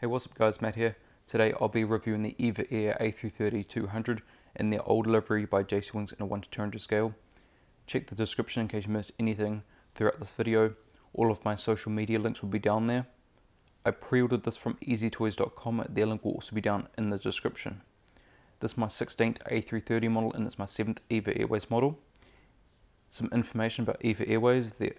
Hey, what's up guys, Matt here. Today I'll be reviewing the EVA A330-200 in the old livery by JC Wings in a 1 to 200 scale. Check the description in case you missed anything throughout this video. All of my social media links will be down there. I pre-ordered this from easytoys.com, their link will also be down in the description. This is my 16th A330 model and it's my 7th EVA Airways model. Some information about EVA Airways. The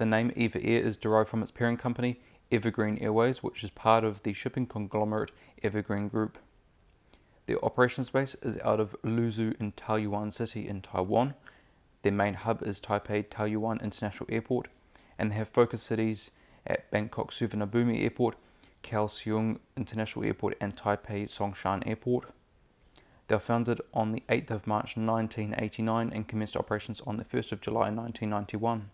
name EVA Air is derived from its parent company, Evergreen Airways, which is part of the shipping conglomerate Evergreen Group. Their operations base is out of Luzhu in Taoyuan City in Taiwan. Their main hub is Taipei Taoyuan International Airport, and they have focus cities at Bangkok Suvarnabhumi Airport, Kaohsiung International Airport, and Taipei Songshan Airport. They were founded on the 8th of March 1989 and commenced operations on the 1st of July 1991.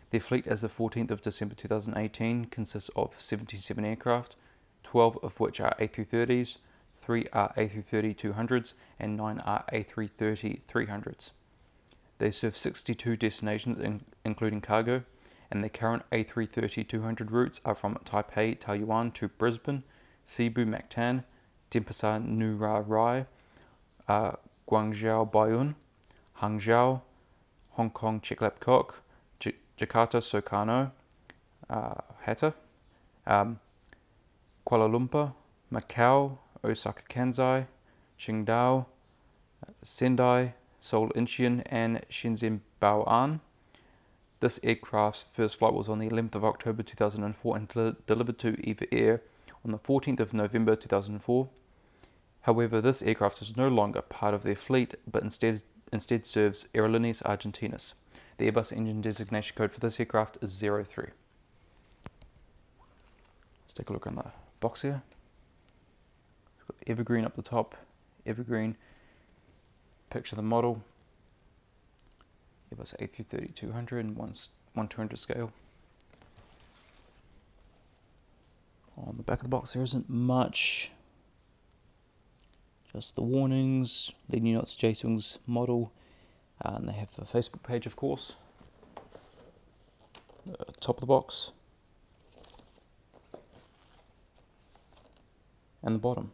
Their fleet as of 14th of December 2018 consists of 77 aircraft, 12 of which are A330s, 3 are A330-200s, and 9 are A330-300s. They serve 62 destinations including cargo, and the current A330-200 routes are from Taipei, Taoyuan to Brisbane, Cebu, Mactan, Denpasar, Newra Rai, Guangzhou, Bayonne, Hangzhou, Hong Kong, Cheklapkok, Jakarta, Sukarno, Hatta, Kuala Lumpur, Macau, Osaka, Kansai, Qingdao, Sendai, Seoul, Incheon, and Shenzhen, Bao'an. This aircraft's first flight was on the 11th of October 2004 and delivered to EVA Air on the 14th of November 2004. However, this aircraft is no longer part of their fleet, but instead serves Aerolíneas Argentinas. The Airbus engine designation code for this aircraft is 03. Let's take a look on the box here. It's got Evergreen up the top, Evergreen, picture the model, Airbus A330-200 in 1/200 scale. On the back of the box there isn't much, just the warnings, leading you to JC Wings model. And they have a Facebook page, of course. Top of the box. And the bottom.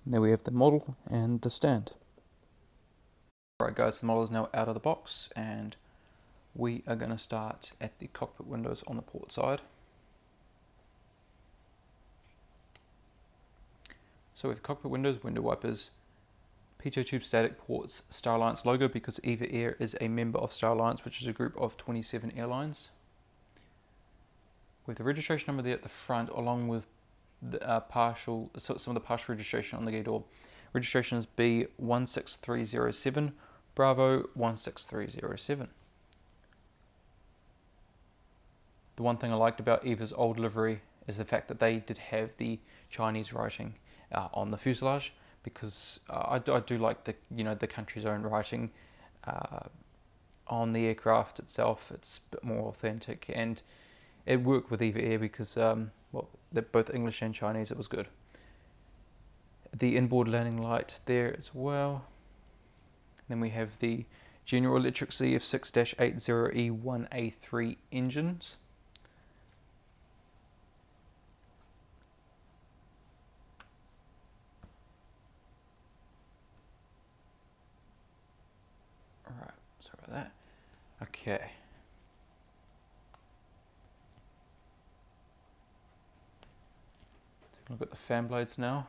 And there we have the model and the stand. Alright guys, the model is now out of the box and we are going to start at the cockpit windows on the port side. So with cockpit windows, window wipers, pitot tube static ports, Star Alliance logo because EVA Air is a member of Star Alliance, which is a group of 27 airlines. With the registration number there at the front along with the some of the partial registration on the gate door. Registration is B16307, Bravo 16307. The one thing I liked about EVA's old livery is the fact that they did have the Chinese writing on the fuselage, because I do like the country's own writing on the aircraft itself. It's a bit more authentic, and it worked with EVA Air because well, they're both English and Chinese. It was good. The inboard landing light there as well. Then we have the General Electric CF6-80E1A3 engines. Alright, sorry about that. Okay. Take a look at the fan blades now.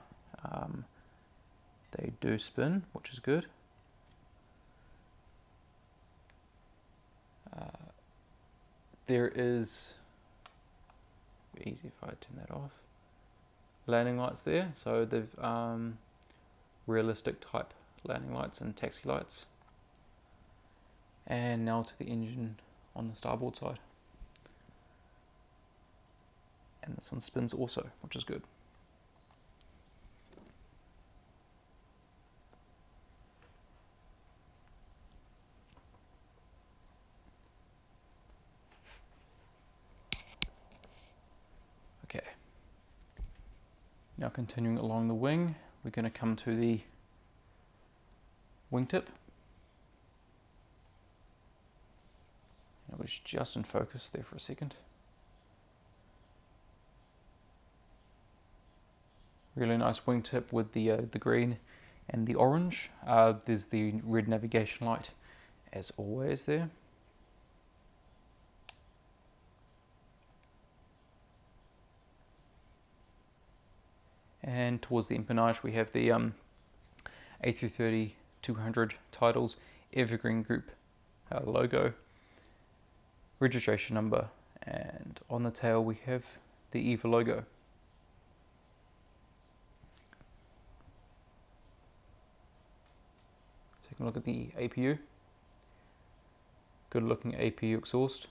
They do spin, which is good. There is, easy if I turn that off, landing lights there, so they've realistic type landing lights and taxi lights. And now to the engine on the starboard side. And this one spins also, which is good. Okay. Now continuing along the wing, we're going to come to the wingtip. It was just in focus there for a second. Really nice wingtip with the green and the orange. There's the red navigation light as always there. And towards the empennage we have the A330-200 titles, Evergreen Group logo, registration number, and on the tail we have the EVA logo. Taking a look at the APU. Good looking APU exhaust.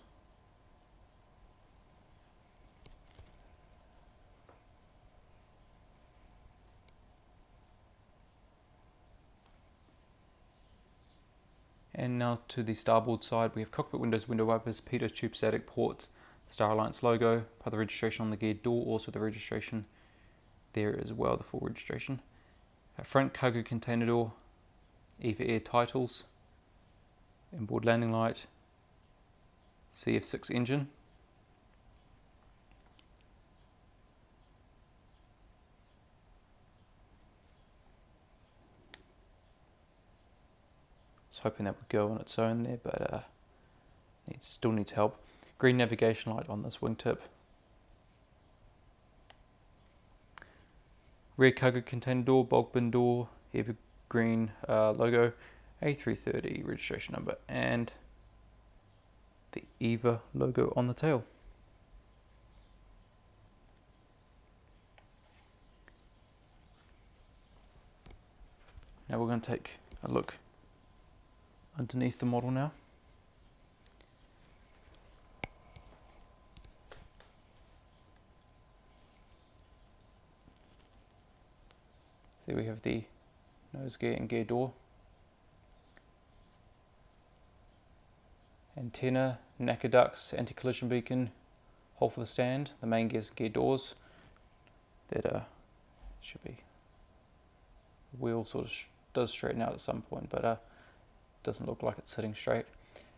And now to the starboard side, we have Cockpit Windows, window wipers, pitot tube static ports, Star Alliance logo, part of the registration on the geared door, also the registration there as well, the full registration. Front cargo container door, EVA Air titles, inboard landing light, CF6 engine. I was hoping that would go on its own there, but still needs help. Green navigation light on this wingtip. Rear cargo container door, bulk bin door, evergreen logo, A330 registration number, and the EVA logo on the tail. Now we're going to take a look underneath the model now. So we have the nose gear and gear door, antenna, NACA ducts, anti-collision beacon, hole for the stand, the main gears and gear doors. That should be, the wheel sort of does straighten out at some point, but doesn't look like it's sitting straight.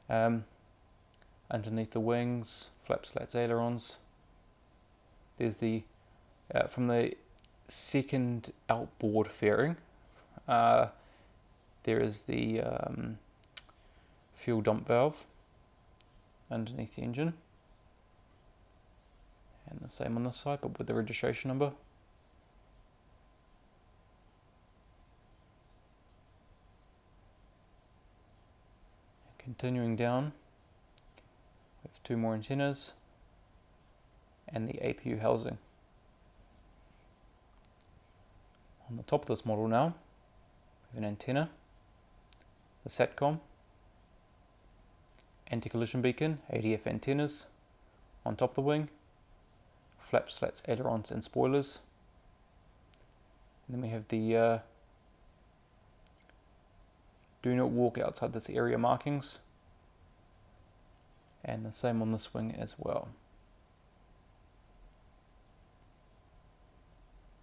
Underneath the wings, flaps, slats, ailerons. There's the from the second outboard fairing. There is the fuel dump valve underneath the engine, and the same on this side, but with the registration number. Continuing down, we have two more antennas and the APU housing. On the top of this model now, we have an antenna, the SATCOM, anti-collision beacon, ADF antennas on top of the wing, flaps, slats, ailerons and spoilers. And then we have the do not walk outside this area markings, and the same on this wing as well.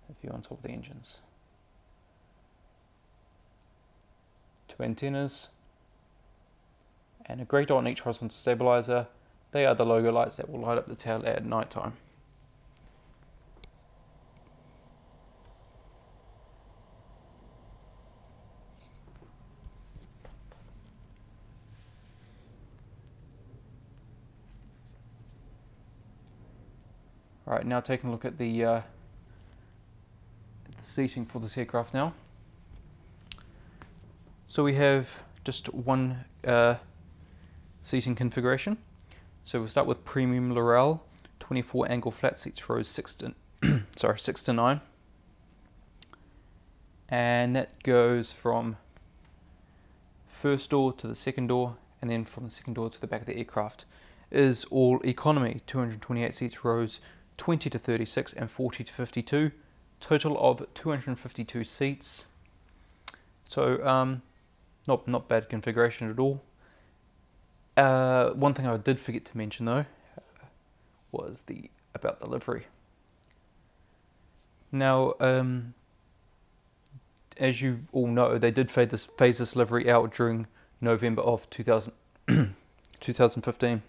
A view on top of the engines. Two antennas and a grey dot on each horizontal stabilizer. They are the logo lights that will light up the tail at night time. Right, now taking a look at the seating for this aircraft now. So we have just one seating configuration. So we'll start with premium Laurel, 24 angle flat seats, rows 6 to 9. And that goes from first door to the second door, and then from the second door to the back of the aircraft. Is all economy, 228 seats, rows 20 to 36 and 40 to 52, total of 252 seats. So not bad configuration at all. One thing I did forget to mention though was about the livery. Now, as you all know, they did phase this livery out during November of 2015.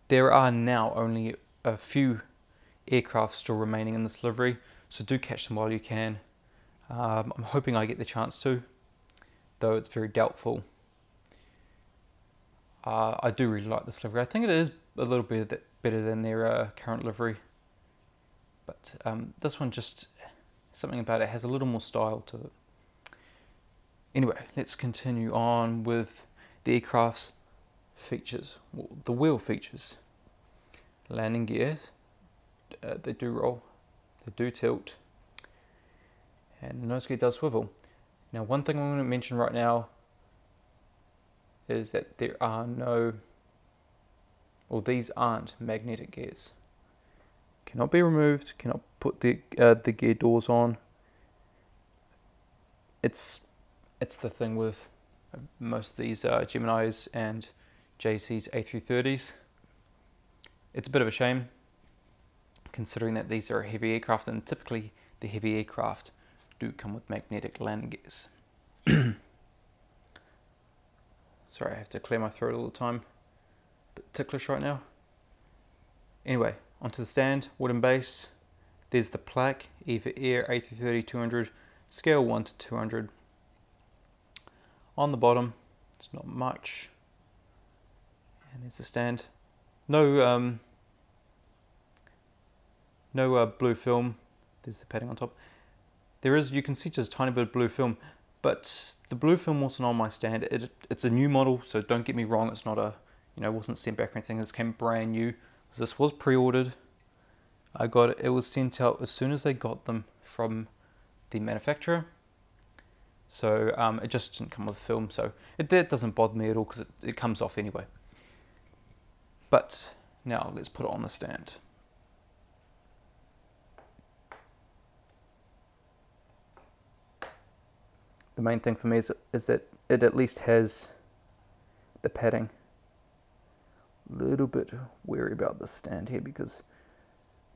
There are now only a few aircraft still remaining in this livery, so do catch them while you can. I'm hoping I get the chance to, though it's very doubtful. I do really like this livery. I think it is a little bit better than their current livery, but this one, just something about it has a little more style to it. Anyway, let's continue on with the aircraft's features, well, the wheel features. Landing gears, they do roll, they do tilt, and the nose gear does swivel. Now, one thing I'm going to mention right now is that there are no, or these aren't magnetic gears. Cannot be removed, cannot put the gear doors on. It's the thing with most of these Geminis and JC's A330s. It's a bit of a shame, considering that these are a heavy aircraft, and typically the heavy aircraft do come with magnetic landing gears. Sorry, I have to clear my throat all the time. A bit ticklish right now. Anyway, onto the stand, wooden base. There's the plaque, EVA A330-200, scale 1 to 200. On the bottom, it's not much. And there's the stand. No blue film. There's the padding on top. There is, you can see just a tiny bit of blue film, but the blue film wasn't on my stand. It's a new model, so don't get me wrong. It's not a, wasn't sent back or anything. This came brand new. This was pre-ordered. I got it. It was sent out as soon as they got them from the manufacturer. So it just didn't come with film. So that doesn't bother me at all, because it comes off anyway. But now let's put it on the stand. The main thing for me is that it at least has the padding. A little bit wary about this stand here, because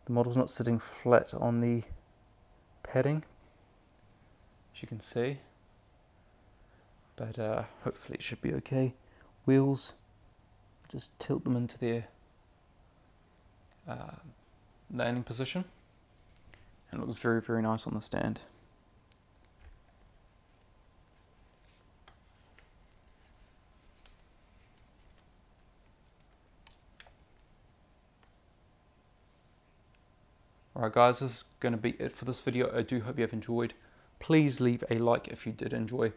the model's not sitting flat on the padding, as you can see. But hopefully it should be okay. Wheels, just tilt them into their landing position, and it looks very, very nice on the stand. Alright guys, this is going to be it for this video. I do hope you have enjoyed. Please leave a like if you did enjoy.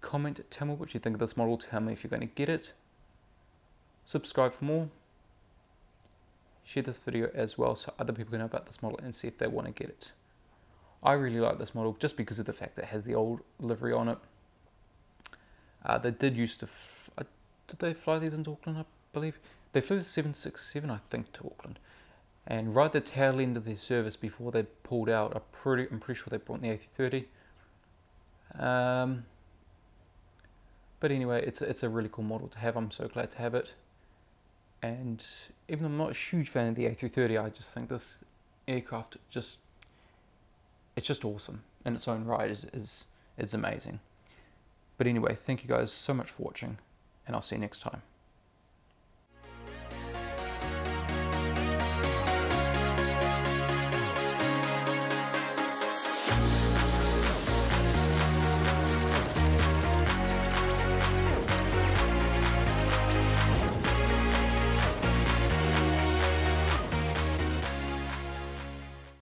Comment, tell me what you think of this model, tell me if you're going to get it. Subscribe for more. Share this video as well so other people can know about this model and see if they want to get it. I really like this model just because of the fact that it has the old livery on it. They did used to, did they fly these into Auckland, I believe? They flew the 767, I think, to Auckland. And right at the tail end of their service, before they pulled out, I'm pretty sure they brought the A330. But anyway, it's a really cool model to have. I'm so glad to have it. And even though I'm not a huge fan of the A330, I just think this aircraft it's just awesome in its own right. It's amazing. But anyway, thank you guys so much for watching, and I'll see you next time.